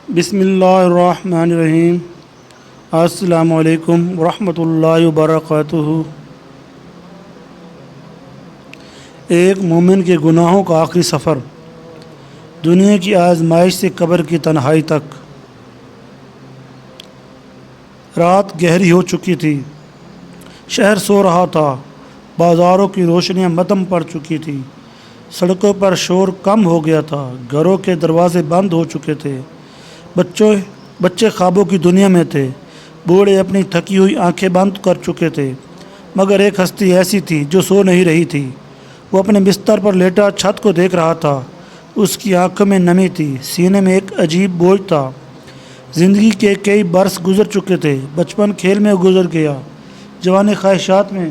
بسم اللہ الرحمن الرحیم۔ السلام علیکم ورحمۃ اللہ وبرکاتہ۔ ایک مومن کے گناہوں کا آخری سفر، دنیا کی آزمائش سے قبر کی تنہائی تک۔ رات گہری ہو چکی تھی، شہر سو رہا تھا، بازاروں کی روشنیاں مدھم پڑ چکی تھی، سڑکوں پر شور کم ہو گیا تھا، گھروں کے دروازے بند ہو چکے تھے، بچے خوابوں کی دنیا میں تھے، بوڑھے اپنی تھکی ہوئی آنکھیں بند کر چکے تھے، مگر ایک ہستی ایسی تھی جو سو نہیں رہی تھی۔ وہ اپنے بستر پر لیٹا چھت کو دیکھ رہا تھا، اس کی آنکھوں میں نمی تھی، سینے میں ایک عجیب بوجھ تھا۔ زندگی کے کئی برس گزر چکے تھے، بچپن کھیل میں گزر گیا، جوانی خواہشات میں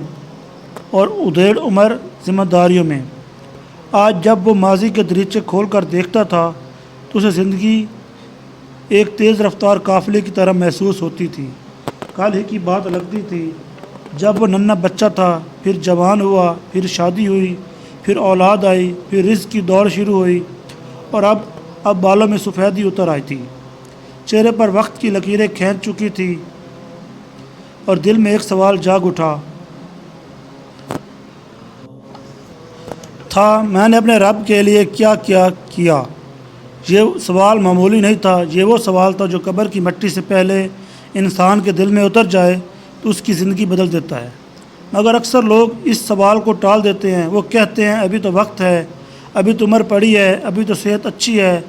اور ادھیڑ عمر ذمہ داریوں میں۔ آج جب وہ ماضی کے دریچے کھول کر دیکھتا تھا تو اسے زندگی ایک تیز رفتار قافلے کی طرح محسوس ہوتی تھی۔ کل ہی کی بات لگتی تھی جب وہ ننھا بچہ تھا، پھر جوان ہوا، پھر شادی ہوئی، پھر اولاد آئی، پھر رزق کی دوڑ شروع ہوئی، اور اب بالوں میں سفیدی اتر آئی تھی، چہرے پر وقت کی لکیریں کھینچ چکی تھی، اور دل میں ایک سوال جاگ اٹھا تھا، میں نے اپنے رب کے لیے کیا کیا؟ یہ سوال معمولی نہیں تھا، یہ وہ سوال تھا جو قبر کی مٹی سے پہلے انسان کے دل میں اتر جائے تو اس کی زندگی بدل دیتا ہے۔ مگر اکثر لوگ اس سوال کو ٹال دیتے ہیں۔ وہ کہتے ہیں ابھی تو وقت ہے، ابھی تو عمر پڑی ہے، ابھی تو صحت اچھی ہے،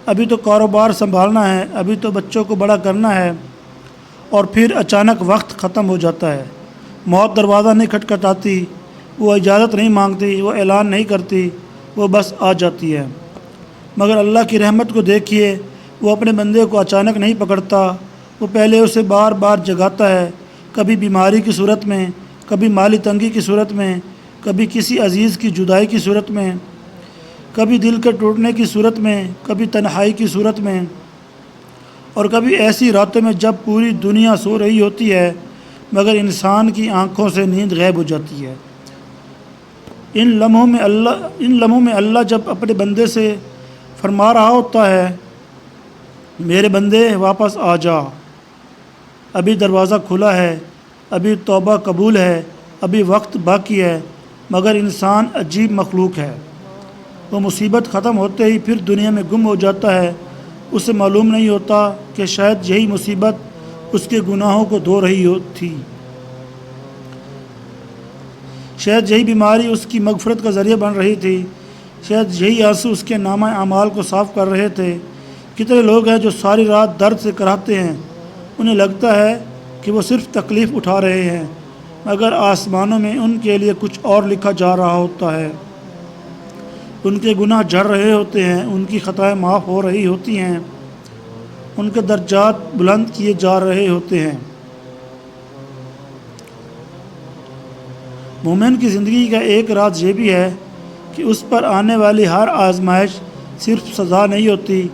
ابھی تو کاروبار سنبھالنا ہے، ابھی تو بچوں کو بڑا کرنا ہے، اور پھر اچانک وقت ختم ہو جاتا ہے۔ موت دروازہ نہیں کھٹکھٹاتی، وہ اجازت نہیں مانگتی، وہ اعلان نہیں کرتی، وہ بس آ جاتی ہے۔ مگر اللہ کی رحمت کو دیکھیے، وہ اپنے بندے کو اچانک نہیں پکڑتا، وہ پہلے اسے بار بار جگاتا ہے، کبھی بیماری کی صورت میں، کبھی مالی تنگی کی صورت میں، کبھی کسی عزیز کی جدائی کی صورت میں، کبھی دل کے ٹوٹنے کی صورت میں، کبھی تنہائی کی صورت میں، اور کبھی ایسی راتوں میں جب پوری دنیا سو رہی ہوتی ہے مگر انسان کی آنکھوں سے نیند غائب ہو جاتی ہے۔ ان لمحوں میں اللہ جب اپنے بندے سے فرما رہا ہوتا ہے، میرے بندے واپس آ جا، ابھی دروازہ کھلا ہے، ابھی توبہ قبول ہے، ابھی وقت باقی ہے۔ مگر انسان عجیب مخلوق ہے، وہ مصیبت ختم ہوتے ہی پھر دنیا میں گم ہو جاتا ہے۔ اسے معلوم نہیں ہوتا کہ شاید یہی مصیبت اس کے گناہوں کو دھو رہی تھی، شاید یہی بیماری اس کی مغفرت کا ذریعہ بن رہی تھی، شاید یہی آنسو اس کے نامہ اعمال کو صاف کر رہے تھے۔ کتنے لوگ ہیں جو ساری رات درد سے کراہتے ہیں، انہیں لگتا ہے کہ وہ صرف تکلیف اٹھا رہے ہیں، مگر آسمانوں میں ان کے لیے کچھ اور لکھا جا رہا ہوتا ہے۔ ان کے گناہ جھڑ رہے ہوتے ہیں، ان کی خطائیں معاف ہو رہی ہوتی ہیں، ان کے درجات بلند کیے جا رہے ہوتے ہیں۔ مومن کی زندگی کا ایک راز یہ بھی ہے کہ اس پر آنے والی ہر آزمائش صرف سزا نہیں ہوتی،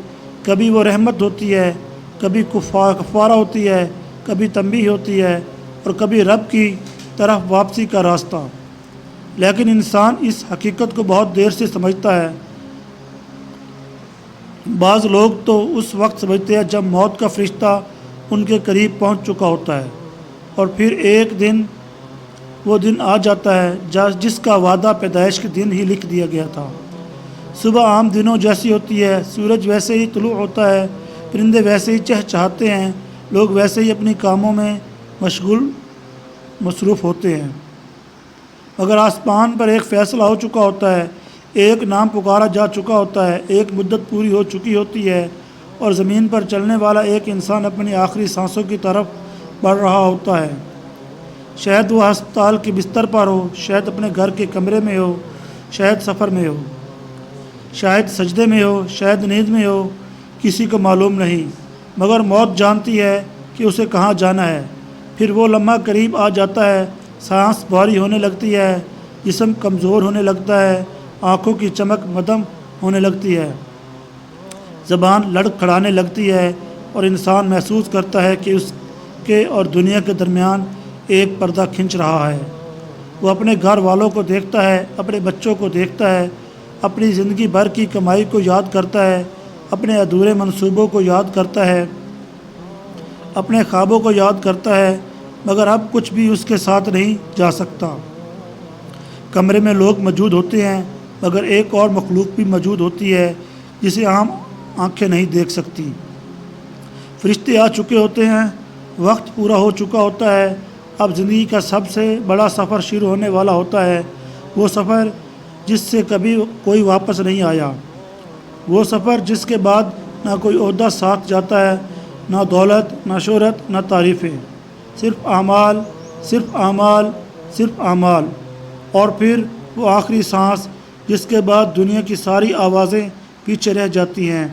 کبھی وہ رحمت ہوتی ہے، کبھی کفارہ ہوتی ہے، کبھی تنبیہ ہوتی ہے، اور کبھی رب کی طرف واپسی کا راستہ۔ لیکن انسان اس حقیقت کو بہت دیر سے سمجھتا ہے۔ بعض لوگ تو اس وقت سمجھتے ہیں جب موت کا فرشتہ ان کے قریب پہنچ چکا ہوتا ہے، اور پھر ایک دن وہ دن آ جاتا ہے جس کا وعدہ پیدائش کے دن ہی لکھ دیا گیا تھا۔ صبح عام دنوں جیسی ہوتی ہے، سورج ویسے ہی طلوع ہوتا ہے، پرندے ویسے ہی چہچہاتے ہیں، لوگ ویسے ہی اپنی کاموں میں مصروف ہوتے ہیں، مگر آسمان پر ایک فیصلہ ہو چکا ہوتا ہے، ایک نام پکارا جا چکا ہوتا ہے، ایک مدت پوری ہو چکی ہوتی ہے، اور زمین پر چلنے والا ایک انسان اپنی آخری سانسوں کی طرف بڑھ رہا ہوتا ہے۔ شاید وہ ہسپتال کے بستر پر ہو، شاید اپنے گھر کے کمرے میں ہو، شاید سفر میں ہو، شاید سجدے میں ہو، شاید نیند میں ہو، کسی کو معلوم نہیں، مگر موت جانتی ہے کہ اسے کہاں جانا ہے۔ پھر وہ لمحہ قریب آ جاتا ہے، سانس بھاری ہونے لگتی ہے، جسم کمزور ہونے لگتا ہے، آنکھوں کی چمک مدھم ہونے لگتی ہے، زبان لڑکھڑانے لگتی ہے، اور انسان محسوس کرتا ہے کہ اس کے اور دنیا کے درمیان ایک پردہ کھنچ رہا ہے۔ وہ اپنے گھر والوں کو دیکھتا ہے، اپنے بچوں کو دیکھتا ہے، اپنی زندگی بھر کی کمائی کو یاد کرتا ہے، اپنے ادھورے منصوبوں کو یاد کرتا ہے، اپنے خوابوں کو یاد کرتا ہے، مگر اب کچھ بھی اس کے ساتھ نہیں جا سکتا۔ کمرے میں لوگ موجود ہوتے ہیں، مگر ایک اور مخلوق بھی موجود ہوتی ہے جسے عام آنکھیں نہیں دیکھ سکتی۔ فرشتے آ چکے ہوتے ہیں، وقت پورا ہو چکا ہوتا ہے، اب زندگی کا سب سے بڑا سفر شروع ہونے والا ہوتا ہے، وہ سفر جس سے کبھی کوئی واپس نہیں آیا، وہ سفر جس کے بعد نہ کوئی عہدہ ساتھ جاتا ہے، نہ دولت، نہ شہرت، نہ تعریفیں، صرف اعمال، صرف اعمال، صرف اعمال، اور پھر وہ آخری سانس جس کے بعد دنیا کی ساری آوازیں پیچھے رہ جاتی ہیں،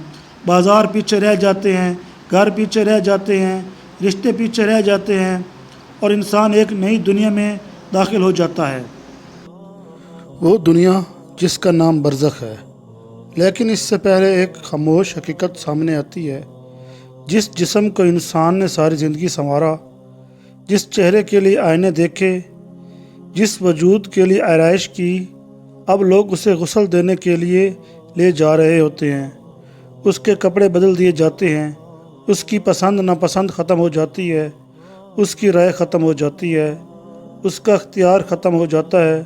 بازار پیچھے رہ جاتے ہیں، گھر پیچھے رہ جاتے ہیں، رشتے پیچھے رہ جاتے ہیں، اور انسان ایک نئی دنیا میں داخل ہو جاتا ہے۔ وہ دنیا جس کا نام برزخ ہے، لیکن اس سے پہلے ایک خاموش حقیقت سامنے آتی ہے۔ جس جسم کو انسان نے ساری زندگی سنوارا، جس چہرے کے لیے آئینے دیکھے، جس وجود کے لیے آرائش کی، اب لوگ اسے غسل دینے کے لیے لے جا رہے ہوتے ہیں۔ اس کے کپڑے بدل دیے جاتے ہیں، اس کی پسند ناپسند ختم ہو جاتی ہے، اس کی رائے ختم ہو جاتی ہے، اس کا اختیار ختم ہو جاتا ہے،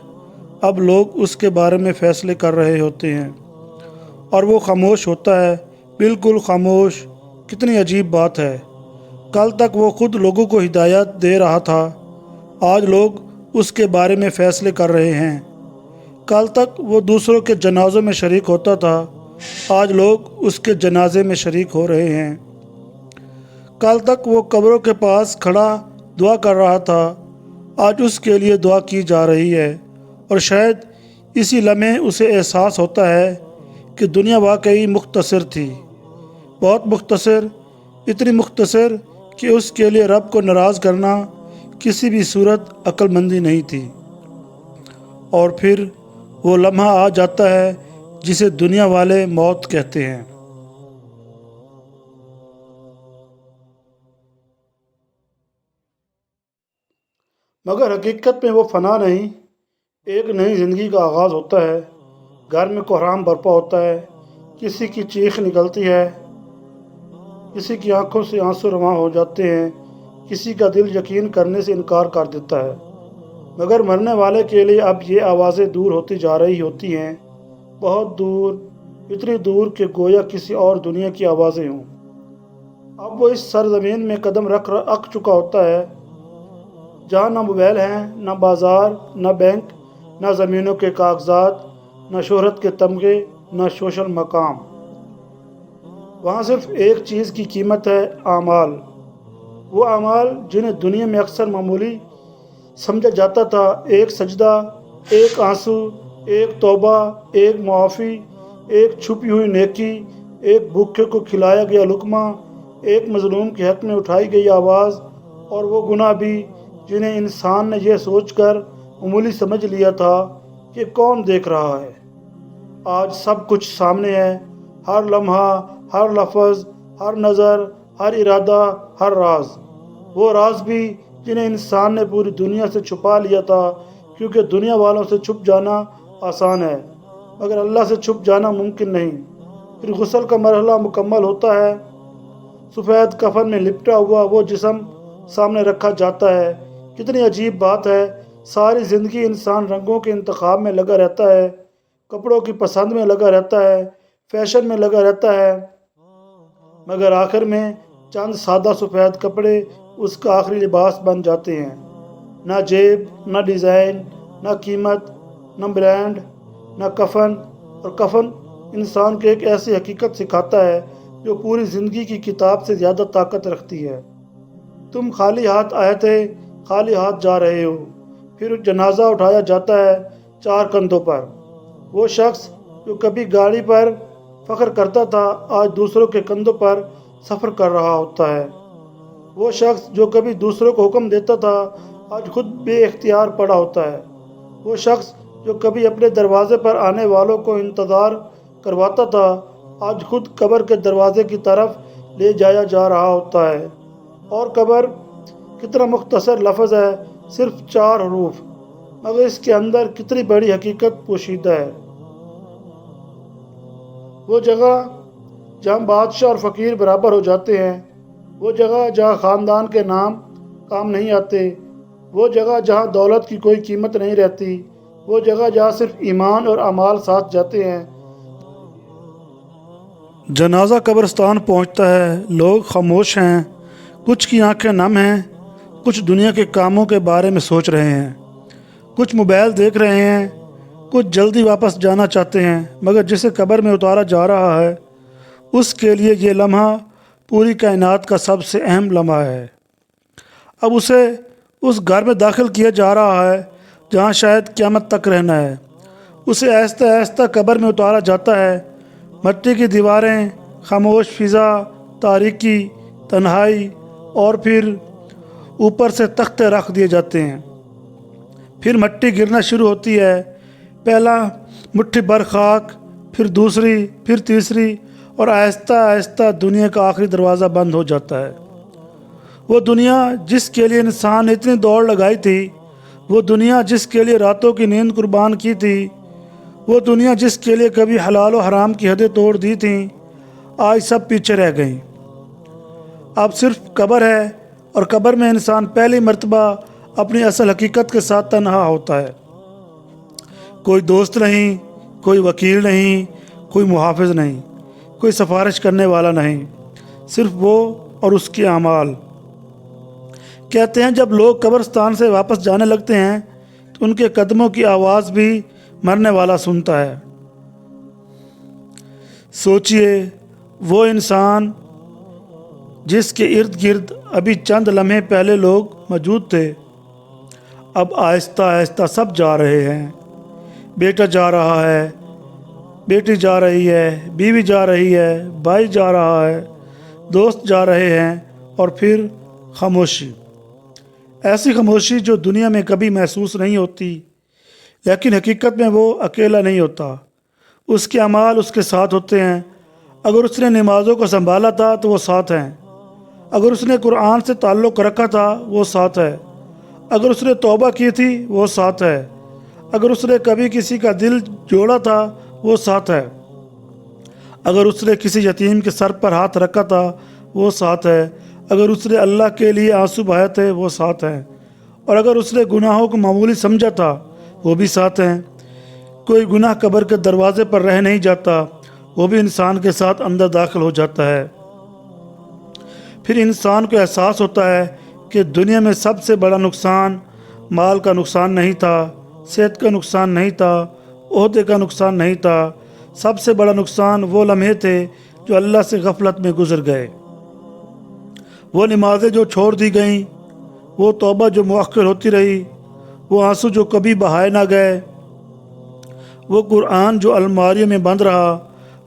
اب لوگ اس کے بارے میں فیصلے کر رہے ہوتے ہیں، اور وہ خاموش ہوتا ہے، بالکل خاموش۔ کتنی عجیب بات ہے، کل تک وہ خود لوگوں کو ہدایت دے رہا تھا، آج لوگ اس کے بارے میں فیصلے کر رہے ہیں۔ کل تک وہ دوسروں کے جنازوں میں شریک ہوتا تھا، آج لوگ اس کے جنازے میں شریک ہو رہے ہیں۔ کل تک وہ قبروں کے پاس کھڑا دعا کر رہا تھا، آج اس کے لیے دعا کی جا رہی ہے، اور شاید اسی لمحے اسے احساس ہوتا ہے کہ دنیا واقعی مختصر تھی، بہت مختصر، اتنی مختصر کہ اس کے لیے رب کو ناراض کرنا کسی بھی صورت عقل مندی نہیں تھی۔ اور پھر وہ لمحہ آ جاتا ہے جسے دنیا والے موت کہتے ہیں۔ مگر حقیقت میں وہ فنا نہیں، ایک نئی زندگی کا آغاز ہوتا ہے۔ گھر میں کوہرام برپا ہوتا ہے، کسی کی چیخ نکلتی ہے، کسی کی آنکھوں سے آنسو رواں ہو جاتے ہیں، کسی کا دل یقین کرنے سے انکار کر دیتا ہے، مگر مرنے والے کے لیے اب یہ آوازیں دور ہوتی جا رہی ہوتی ہیں، بہت دور، اتنی دور کہ گویا کسی اور دنیا کی آوازیں ہوں۔ اب وہ اس سرزمین میں قدم رکھ چکا ہوتا ہے جہاں نہ موبائل ہیں، نہ بازار، نہ بینک، نہ زمینوں کے کاغذات، نہ شہرت کے تمغے، نہ سوشل مقام۔ وہاں صرف ایک چیز کی قیمت ہے، اعمال۔ وہ اعمال جنہیں دنیا میں اکثر معمولی سمجھا جاتا تھا، ایک سجدہ، ایک آنسو، ایک توبہ، ایک معافی، ایک چھپی ہوئی نیکی، ایک بھوکے کو کھلایا گیا لقمہ، ایک مظلوم کے حق میں اٹھائی گئی آواز، اور وہ گناہ بھی جنہیں انسان نے یہ سوچ کر معمولی سمجھ لیا تھا کہ کون دیکھ رہا ہے۔ آج سب کچھ سامنے ہے، ہر لمحہ، ہر لفظ، ہر نظر، ہر ارادہ، ہر راز۔ وہ راز بھی جنہیں انسان نے پوری دنیا سے چھپا لیا تھا، کیونکہ دنیا والوں سے چھپ جانا آسان ہے، مگر اللہ سے چھپ جانا ممکن نہیں۔ پھر غسل کا مرحلہ مکمل ہوتا ہے، سفید کفن میں لپٹا ہوا وہ جسم سامنے رکھا جاتا ہے۔ کتنی عجیب بات ہے، ساری زندگی انسان رنگوں کے انتخاب میں لگا رہتا ہے، کپڑوں کی پسند میں لگا رہتا ہے، فیشن میں لگا رہتا ہے، مگر آخر میں چند سادہ سفید کپڑے اس کا آخری لباس بن جاتے ہیں۔ نہ جیب، نہ ڈیزائن، نہ قیمت، نہ برانڈ، نہ کفن، اور کفن انسان کو ایک ایسی حقیقت سکھاتا ہے جو پوری زندگی کی کتاب سے زیادہ طاقت رکھتی ہے۔ تم خالی ہاتھ آئے تھے، خالی ہاتھ جا رہے ہو۔ پھر جنازہ اٹھایا جاتا ہے 4 کندھوں پر۔ وہ شخص جو کبھی گاڑی پر فخر کرتا تھا، آج دوسروں کے کندھوں پر سفر کر رہا ہوتا ہے۔ وہ شخص جو کبھی دوسروں کو حکم دیتا تھا، آج خود بے اختیار پڑا ہوتا ہے۔ وہ شخص جو کبھی اپنے دروازے پر آنے والوں کو انتظار کرواتا تھا، آج خود قبر کے دروازے کی طرف لے جایا جا رہا ہوتا ہے۔ اور قبر کتنا مختصر لفظ ہے، صرف 4 حروف، مگر اس کے اندر کتنی بڑی حقیقت پوشیدہ ہے۔ وہ جگہ جہاں بادشاہ اور فقیر برابر ہو جاتے ہیں، وہ جگہ جہاں خاندان کے نام کام نہیں آتے، وہ جگہ جہاں دولت کی کوئی قیمت نہیں رہتی، وہ جگہ جہاں صرف ایمان اور اعمال ساتھ جاتے ہیں۔ جنازہ قبرستان پہنچتا ہے، لوگ خاموش ہیں، کچھ کی آنکھیں نم ہیں، کچھ دنیا کے کاموں کے بارے میں سوچ رہے ہیں، کچھ موبائل دیکھ رہے ہیں، کچھ جلدی واپس جانا چاہتے ہیں، مگر جسے قبر میں اتارا جا رہا ہے اس کے لیے یہ لمحہ پوری کائنات کا سب سے اہم لمحہ ہے۔ اب اسے اس گھر میں داخل کیا جا رہا ہے جہاں شاید قیامت تک رہنا ہے۔ اسے آہستہ آہستہ قبر میں اتارا جاتا ہے۔ مٹی کی دیواریں، خاموش فضا، تاریکی، تنہائی، اور پھر اوپر سے تختے رکھ دیے جاتے ہیں۔ پھر مٹی گرنا شروع ہوتی ہے، پہلا مٹھی بھر خاک، پھر دوسری، پھر تیسری، اور آہستہ آہستہ دنیا کا آخری دروازہ بند ہو جاتا ہے۔ وہ دنیا جس کے لیے انسان نے اتنی دوڑ لگائی تھی، وہ دنیا جس کے لیے راتوں کی نیند قربان کی تھی، وہ دنیا جس کے لیے کبھی حلال و حرام کی حدیں توڑ دی تھیں، آج سب پیچھے رہ گئیں۔ اب صرف قبر ہے، اور قبر میں انسان پہلی مرتبہ اپنی اصل حقیقت کے ساتھ تنہا ہوتا ہے۔ کوئی دوست نہیں، کوئی وکیل نہیں، کوئی محافظ نہیں، کوئی سفارش کرنے والا نہیں، صرف وہ اور اس کے اعمال۔ کہتے ہیں جب لوگ قبرستان سے واپس جانے لگتے ہیں تو ان کے قدموں کی آواز بھی مرنے والا سنتا ہے۔ سوچئے، وہ انسان جس کے ارد گرد ابھی چند لمحے پہلے لوگ موجود تھے، اب آہستہ آہستہ سب جا رہے ہیں۔ بیٹا جا رہا ہے، بیٹی جا رہی ہے، بیوی جا رہی ہے، بھائی جا رہا ہے، دوست جا رہے ہیں، اور پھر خاموشی۔ ایسی خاموشی جو دنیا میں کبھی محسوس نہیں ہوتی، لیکن حقیقت میں وہ اکیلا نہیں ہوتا، اس کے اعمال اس کے ساتھ ہوتے ہیں۔ اگر اس نے نمازوں کو سنبھالا تھا تو وہ ساتھ ہیں، اگر اس نے قرآن سے تعلق رکھا تھا وہ ساتھ ہے، اگر اس نے توبہ کی تھی وہ ساتھ ہے، اگر اس نے کبھی کسی کا دل جوڑا تھا وہ ساتھ ہے، اگر اس نے کسی یتیم کے سر پر ہاتھ رکھا تھا وہ ساتھ ہے، اگر اس نے اللہ کے لیے آنسو بہائے تھے وہ ساتھ ہیں، اور اگر اس نے گناہوں کو معمولی سمجھا تھا وہ بھی ساتھ ہیں۔ کوئی گناہ قبر کے دروازے پر رہ نہیں جاتا، وہ بھی انسان کے ساتھ اندر داخل ہو جاتا ہے۔ پھر انسان کو احساس ہوتا ہے کہ دنیا میں سب سے بڑا نقصان مال کا نقصان نہیں تھا، صحت کا نقصان نہیں تھا، عہدے کا نقصان نہیں تھا، سب سے بڑا نقصان وہ لمحے تھے جو اللہ سے غفلت میں گزر گئے، وہ نمازیں جو چھوڑ دی گئیں، وہ توبہ جو مؤخر ہوتی رہی، وہ آنسو جو کبھی بہائے نہ گئے، وہ قرآن جو الماریوں میں بند رہا،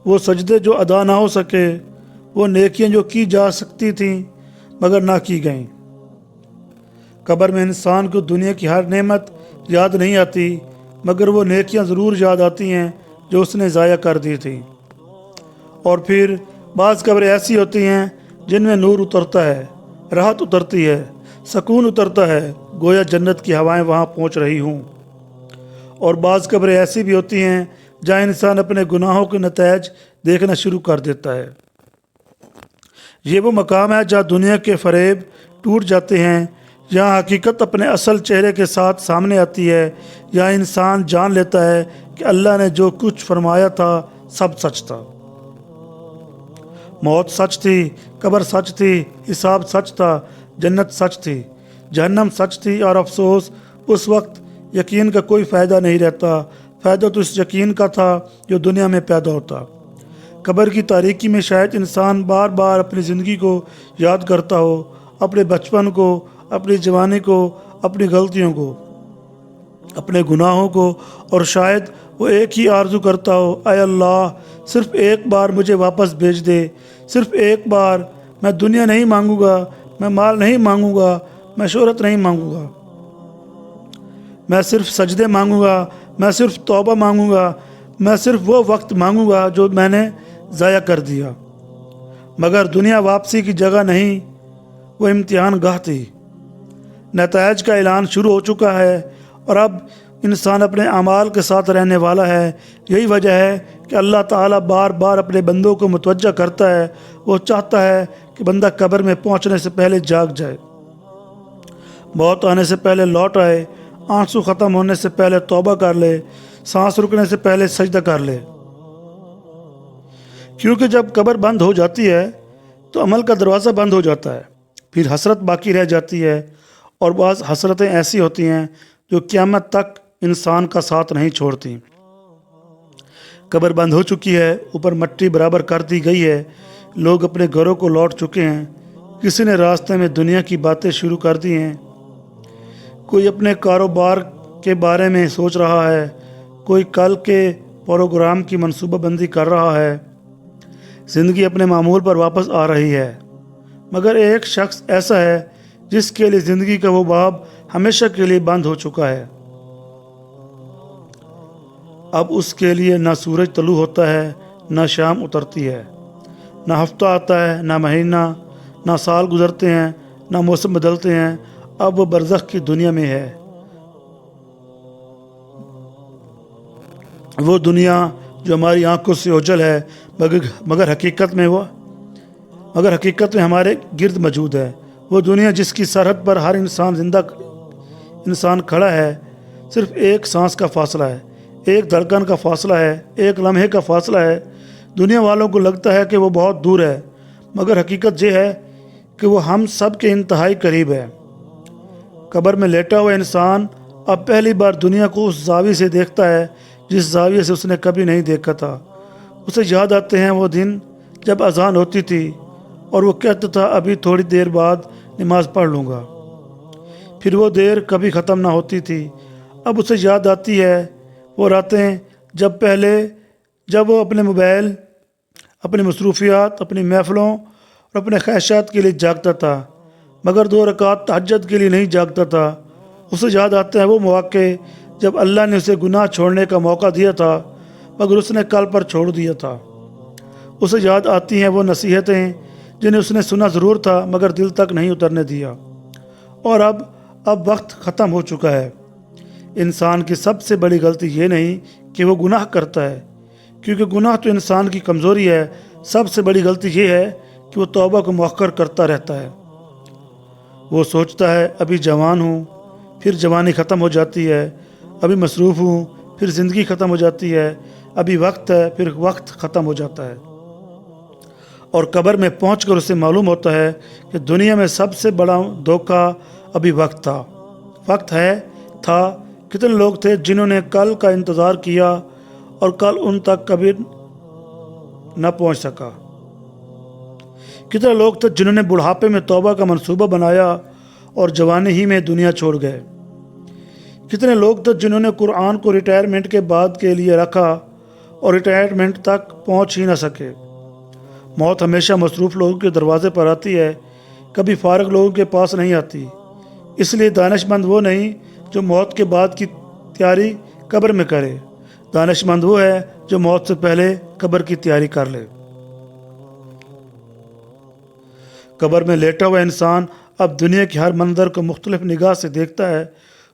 وہ سجدے جو ادا نہ ہو سکے، وہ نیکیاں جو کی جا سکتی تھیں مگر نہ کی گئیں۔ قبر میں انسان کو دنیا کی ہر نعمت یاد نہیں آتی، مگر وہ نیکیاں ضرور یاد آتی ہیں جو اس نے ضائع کر دی تھیں۔ اور پھر بعض قبریں ایسی ہوتی ہیں جن میں نور اترتا ہے، راحت اترتی ہے، سکون اترتا ہے، گویا جنت کی ہوائیں وہاں پہنچ رہی ہوں۔ اور بعض قبریں ایسی بھی ہوتی ہیں جہاں انسان اپنے گناہوں کے نتائج دیکھنا شروع کر دیتا ہے۔ یہ وہ مقام ہے جہاں دنیا کے فریب ٹوٹ جاتے ہیں، یہاں حقیقت اپنے اصل چہرے کے ساتھ سامنے آتی ہے، یہاں انسان جان لیتا ہے کہ اللہ نے جو کچھ فرمایا تھا سب سچ تھا۔ موت سچ تھی، قبر سچ تھی، حساب سچ تھا، جنت سچ تھی، جہنم سچ تھی، اور افسوس اس وقت یقین کا کوئی فائدہ نہیں رہتا، فائدہ تو اس یقین کا تھا جو دنیا میں پیدا ہوتا۔ قبر کی تاریکی میں شاید انسان بار بار اپنی زندگی کو یاد کرتا ہو، اپنے بچپن کو، اپنی جوانی کو، اپنی غلطیوں کو، اپنے گناہوں کو، اور شاید وہ ایک ہی آرزو کرتا ہو، اے اللہ صرف ایک بار مجھے واپس بھیج دے، صرف ایک بار، میں دنیا نہیں مانگوں گا، میں مال نہیں مانگوں گا، میں شہرت نہیں مانگوں گا، میں صرف سجدے مانگوں گا، میں صرف توبہ مانگوں گا، میں صرف وہ وقت مانگوں گا جو میں نے ضائع کر دیا۔ مگر دنیا واپسی کی جگہ نہیں، وہ امتحان گاہ تھی۔ نتائج کا اعلان شروع ہو چکا ہے، اور اب انسان اپنے اعمال کے ساتھ رہنے والا ہے۔ یہی وجہ ہے کہ اللہ تعالیٰ بار بار اپنے بندوں کو متوجہ کرتا ہے۔ وہ چاہتا ہے کہ بندہ قبر میں پہنچنے سے پہلے جاگ جائے، موت آنے سے پہلے لوٹ آئے، آنسو ختم ہونے سے پہلے توبہ کر لے، سانس رکنے سے پہلے سجدہ کر لے۔ کیونکہ جب قبر بند ہو جاتی ہے تو عمل کا دروازہ بند ہو جاتا ہے، پھر حسرت باقی رہ جاتی ہے، اور بعض حسرتیں ایسی ہوتی ہیں جو قیامت تک انسان کا ساتھ نہیں چھوڑتی۔ قبر بند ہو چکی ہے، اوپر مٹی برابر کر دی گئی ہے، لوگ اپنے گھروں کو لوٹ چکے ہیں، کسی نے راستے میں دنیا کی باتیں شروع کر دی ہیں، کوئی اپنے کاروبار کے بارے میں سوچ رہا ہے، کوئی کل کے پروگرام کی منصوبہ بندی کر رہا ہے، زندگی اپنے معمول پر واپس آ رہی ہے۔ مگر ایک شخص ایسا ہے جس کے لیے زندگی کا وہ باب ہمیشہ کے لیے بند ہو چکا ہے۔ اب اس کے لیے نہ سورج طلوع ہوتا ہے، نہ شام اترتی ہے، نہ ہفتہ آتا ہے، نہ مہینہ، نہ سال گزرتے ہیں، نہ موسم بدلتے ہیں۔ اب وہ برزخ کی دنیا میں ہے، وہ دنیا جو ہماری آنکھوں سے اوجھل ہے، مگر حقیقت میں ہمارے گرد موجود ہے۔ وہ دنیا جس کی سرحد پر ہر زندہ انسان کھڑا ہے، صرف ایک سانس کا فاصلہ ہے، ایک دھڑکن کا فاصلہ ہے، ایک لمحے کا فاصلہ ہے۔ دنیا والوں کو لگتا ہے کہ وہ بہت دور ہے، مگر حقیقت یہ ہے کہ وہ ہم سب کے انتہائی قریب ہے۔ قبر میں لیٹا ہوا انسان اب پہلی بار دنیا کو اس زاویے سے دیکھتا ہے جس زاویے سے اس نے کبھی نہیں دیکھا تھا۔ اسے یاد آتے ہیں وہ دن جب اذان ہوتی تھی اور وہ کہتا تھا ابھی تھوڑی دیر بعد نماز پڑھ لوں گا، پھر وہ دیر کبھی ختم نہ ہوتی تھی۔ اب اسے یاد آتی ہے وہ راتیں جب وہ اپنے موبائل، اپنی مصروفیات، اپنی محفلوں اور اپنے خواہشات کے لیے جاگتا تھا، مگر 2 رکعت تہجد کے لیے نہیں جاگتا تھا۔ اسے یاد آتے ہیں وہ مواقع جب اللہ نے اسے گناہ چھوڑنے کا موقع دیا تھا، مگر اس نے کل پر چھوڑ دیا تھا۔ اسے یاد آتی ہیں وہ نصیحتیں جنہیں اس نے سنا ضرور تھا مگر دل تک نہیں اترنے دیا۔ اور اب وقت ختم ہو چکا ہے۔ انسان کی سب سے بڑی غلطی یہ نہیں کہ وہ گناہ کرتا ہے، کیونکہ گناہ تو انسان کی کمزوری ہے۔ سب سے بڑی غلطی یہ ہے کہ وہ توبہ کو مؤخر کرتا رہتا ہے۔ وہ سوچتا ہے ابھی جوان ہوں، پھر جوانی ختم ہو جاتی ہے، ابھی مصروف ہوں، پھر زندگی ختم ہو جاتی ہے، ابھی وقت ہے، پھر وقت ختم ہو جاتا ہے۔ اور قبر میں پہنچ کر اسے معلوم ہوتا ہے کہ دنیا میں سب سے بڑا دھوکہ ابھی وقت تھا۔ کتنے لوگ تھے جنہوں نے کل کا انتظار کیا اور کل ان تک کبھی نہ پہنچ سکا۔ کتنے لوگ تھے جنہوں نے بڑھاپے میں توبہ کا منصوبہ بنایا اور جوانی ہی میں دنیا چھوڑ گئے۔ کتنے لوگ تھے جنہوں نے قرآن کو ریٹائرمنٹ کے بعد کے لیے رکھا اور ریٹائرمنٹ تک پہنچ ہی نہ سکے۔ موت ہمیشہ مصروف لوگوں کے دروازے پر آتی ہے، کبھی فارغ لوگوں کے پاس نہیں آتی۔ اس لیے دانش مند وہ نہیں جو موت کے بعد کی تیاری قبر میں کرے، دانش مند وہ ہے جو موت سے پہلے قبر کی تیاری کر لے۔ قبر میں لیٹا ہوا انسان اب دنیا کے ہر منظر کو مختلف نگاہ سے دیکھتا ہے۔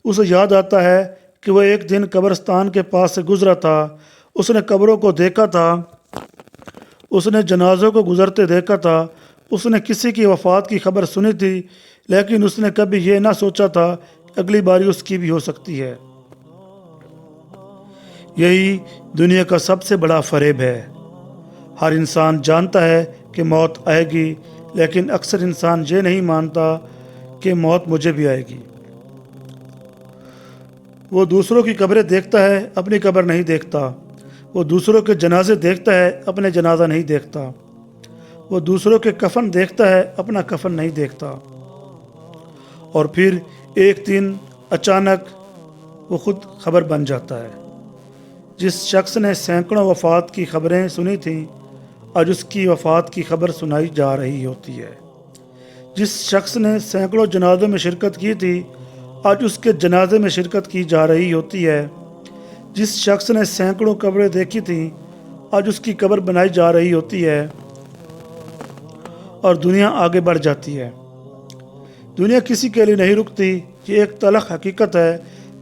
اسے یاد آتا ہے کہ وہ ایک دن قبرستان کے پاس سے گزرا تھا، اس نے قبروں کو دیکھا تھا، اس نے جنازوں کو گزرتے دیکھا تھا، اس نے کسی کی وفات کی خبر سنی تھی، لیکن اس نے کبھی یہ نہ سوچا تھا کہ اگلی باری اس کی بھی ہو سکتی ہے۔ یہی دنیا کا سب سے بڑا فریب ہے۔ ہر انسان جانتا ہے کہ موت آئے گی، لیکن اکثر انسان یہ نہیں مانتا کہ موت مجھے بھی آئے گی۔ وہ دوسروں کی قبریں دیکھتا ہے، اپنی قبر نہیں دیکھتا۔ وہ دوسروں کے جنازے دیکھتا ہے، اپنے جنازہ نہیں دیکھتا۔ وہ دوسروں کے کفن دیکھتا ہے، اپنا کفن نہیں دیکھتا۔ اور پھر ایک دن اچانک وہ خود خبر بن جاتا ہے۔ جس شخص نے سینکڑوں وفات کی خبریں سنی تھیں، آج اس کی وفات کی خبر سنائی جا رہی ہوتی ہے۔ جس شخص نے سینکڑوں جنازوں میں شرکت کی تھی، آج اس کے جنازے میں شرکت کی جا رہی ہوتی ہے۔ جس شخص نے سینکڑوں قبریں دیکھی تھیں، آج اس کی قبر بنائی جا رہی ہوتی ہے، اور دنیا آگے بڑھ جاتی ہے۔ دنیا کسی کے لیے نہیں رکتی۔ یہ ایک تلخ حقیقت ہے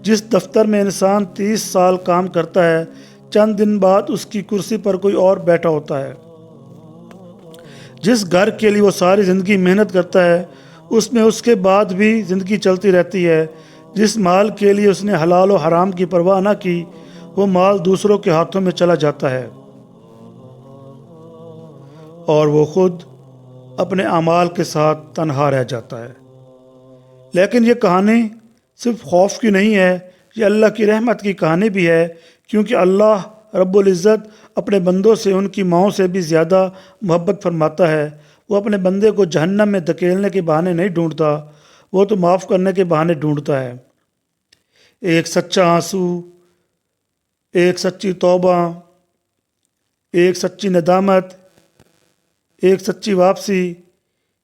جس دفتر میں انسان 30 سال کام کرتا ہے، چند دن بعد اس کی کرسی پر کوئی اور بیٹھا ہوتا ہے۔ جس گھر کے لیے وہ ساری زندگی محنت کرتا ہے، اس میں اس کے بعد بھی زندگی چلتی رہتی ہے۔ جس مال کے لیے اس نے حلال و حرام کی پرواہ نہ کی، وہ مال دوسروں کے ہاتھوں میں چلا جاتا ہے اور وہ خود اپنے اعمال کے ساتھ تنہا رہ جاتا ہے۔ لیکن یہ کہانی صرف خوف کی نہیں ہے، یہ اللہ کی رحمت کی کہانی بھی ہے، کیونکہ اللہ رب العزت اپنے بندوں سے ان کی ماؤں سے بھی زیادہ محبت فرماتا ہے۔ وہ اپنے بندے کو جہنم میں دھکیلنے کے بہانے نہیں ڈھونڈتا، وہ تو معاف کرنے کے بہانے ڈھونڈتا ہے۔ ایک سچا آنسو، ایک سچی توبہ، ایک سچی ندامت، ایک سچی واپسی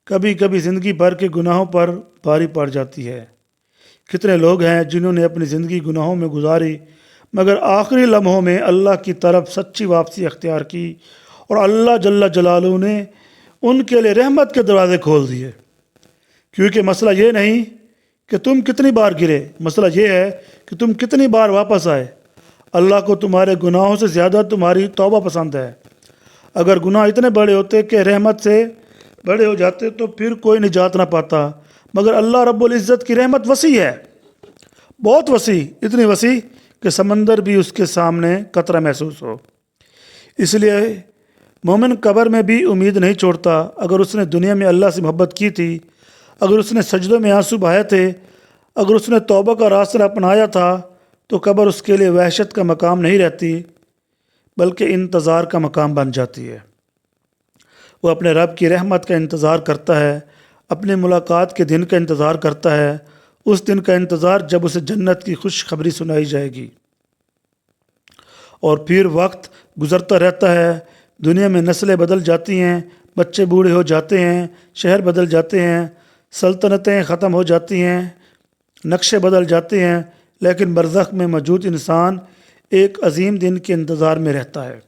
کبھی کبھی زندگی بھر کے گناہوں پر بھاری پڑ جاتی ہے۔ کتنے لوگ ہیں جنہوں نے اپنی زندگی گناہوں میں گزاری، مگر آخری لمحوں میں اللہ کی طرف سچی واپسی اختیار کی اور اللہ جل جلالہ نے ان کے لیے رحمت کے دروازے کھول دیے۔ کیونکہ مسئلہ یہ نہیں کہ تم کتنی بار گرے، مسئلہ یہ ہے کہ تم کتنی بار واپس آئے۔ اللہ کو تمہارے گناہوں سے زیادہ تمہاری توبہ پسند ہے۔ اگر گناہ اتنے بڑے ہوتے کہ رحمت سے بڑے ہو جاتے تو پھر کوئی نجات نہ پاتا، مگر اللہ رب العزت کی رحمت وسیع ہے، بہت وسیع، اتنی وسیع کہ سمندر بھی اس کے سامنے قطرہ محسوس ہو۔ اس لیے مومن قبر میں بھی امید نہیں چھوڑتا۔ اگر اس نے دنیا میں اللہ سے محبت کی تھی، اگر اس نے سجدوں میں آنسو بہائے تھے، اگر اس نے توبہ کا راستہ اپنایا تھا، تو قبر اس کے لیے وحشت کا مقام نہیں رہتی بلکہ انتظار کا مقام بن جاتی ہے۔ وہ اپنے رب کی رحمت کا انتظار کرتا ہے، اپنی ملاقات کے دن کا انتظار کرتا ہے، اس دن کا انتظار جب اسے جنت کی خوشخبری سنائی جائے گی۔ اور پھر وقت گزرتا رہتا ہے، دنیا میں نسلیں بدل جاتی ہیں، بچے بوڑھے ہو جاتے ہیں، شہر بدل جاتے ہیں، سلطنتیں ختم ہو جاتی ہیں، نقشے بدل جاتے ہیں، لیکن برزخ میں موجود انسان ایک عظیم دن کے انتظار میں رہتا ہے۔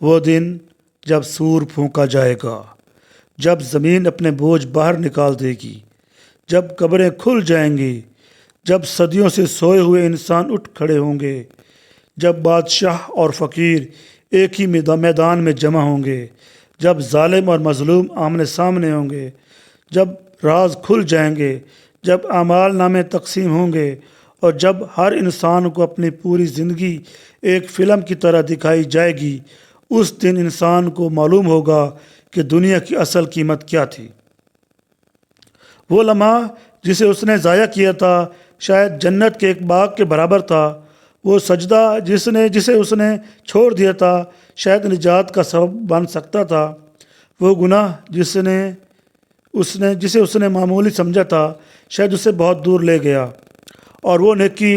وہ دن جب سور پھونکا جائے گا، جب زمین اپنے بوجھ باہر نکال دے گی، جب قبریں کھل جائیں گی، جب صدیوں سے سوئے ہوئے انسان اٹھ کھڑے ہوں گے، جب بادشاہ اور فقیر ایک ہی میدان میں جمع ہوں گے، جب ظالم اور مظلوم آمنے سامنے ہوں گے، جب راز کھل جائیں گے، جب اعمال نامے تقسیم ہوں گے، اور جب ہر انسان کو اپنی پوری زندگی ایک فلم کی طرح دکھائی جائے گی، اس دن انسان کو معلوم ہوگا کہ دنیا کی اصل قیمت کیا تھی۔ وہ لمحہ جسے اس نے ضائع کیا تھا شاید جنت کے ایک باغ کے برابر تھا۔ وہ سجدہ جسے اس نے چھوڑ دیا تھا شاید نجات کا سبب بن سکتا تھا۔ وہ گناہ جسے اس نے معمولی سمجھا تھا شاید اسے بہت دور لے گیا، اور وہ نیکی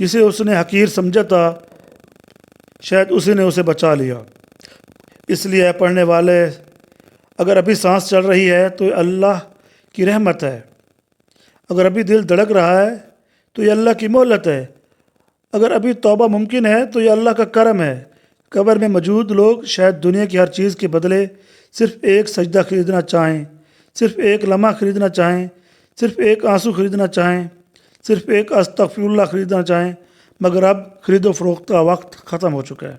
جسے اس نے حقیر سمجھا تھا شاید اسی نے اسے بچا لیا۔ اس لیے اے پڑھنے والے، اگر ابھی سانس چل رہی ہے تو یہ اللہ کی رحمت ہے، اگر ابھی دل دھڑک رہا ہے تو یہ اللہ کی مہلت ہے، اگر ابھی توبہ ممکن ہے تو یہ اللہ کا کرم ہے۔ قبر میں موجود لوگ شاید دنیا کی ہر چیز کے بدلے صرف ایک سجدہ خریدنا چاہیں، صرف ایک لمحہ خریدنا چاہیں، صرف ایک آنسو خریدنا چاہیں، صرف ایک استغفر اللہ خریدنا چاہیں، مگر اب خرید و فروخت کا وقت ختم ہو چکا ہے۔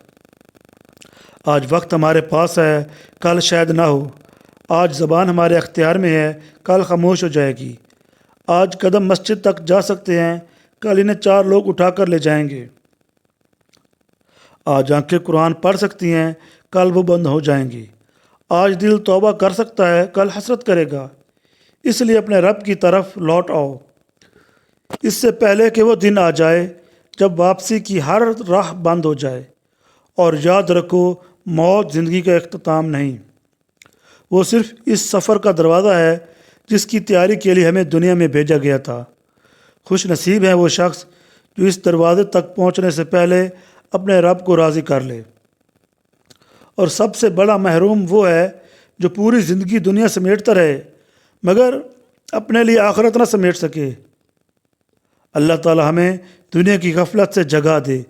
آج وقت ہمارے پاس ہے، کل شاید نہ ہو۔ آج زبان ہمارے اختیار میں ہے، کل خاموش ہو جائے گی۔ آج قدم مسجد تک جا سکتے ہیں، کل انہیں 4 لوگ اٹھا کر لے جائیں گے۔ آج آنکھیں قرآن پڑھ سکتی ہیں، کل وہ بند ہو جائیں گی۔ آج دل توبہ کر سکتا ہے، کل حسرت کرے گا۔ اس لیے اپنے رب کی طرف لوٹ آؤ، اس سے پہلے کہ وہ دن آ جائے جب واپسی کی ہر راہ بند ہو جائے۔ اور یاد رکھو، موت زندگی کا اختتام نہیں، وہ صرف اس سفر کا دروازہ ہے جس کی تیاری کے لیے ہمیں دنیا میں بھیجا گیا تھا۔ خوش نصیب ہے وہ شخص جو اس دروازے تک پہنچنے سے پہلے اپنے رب کو راضی کر لے، اور سب سے بڑا محروم وہ ہے جو پوری زندگی دنیا سمیٹتا رہے مگر اپنے لیے آخرت نہ سمیٹ سکے۔ اللہ تعالی ہمیں دنیا کی غفلت سے جگا دے،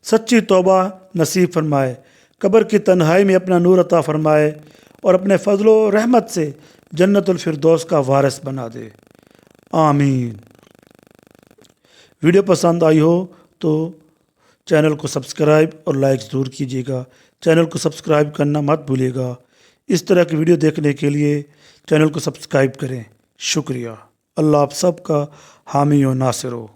سچی توبہ نصیب فرمائے، قبر کی تنہائی میں اپنا نور عطا فرمائے، اور اپنے فضل و رحمت سے جنت الفردوس کا وارث بنا دے۔ آمین۔ ویڈیو پسند آئی ہو تو چینل کو سبسکرائب اور لائک ضرور کیجیے گا. چینل کو سبسکرائب کرنا مت بھولیے گا. اس طرح کی ویڈیو دیکھنے کے لیے چینل کو سبسکرائب کریں. شکریہ. اللہ آپ سب کا حامی و ناصر ہو.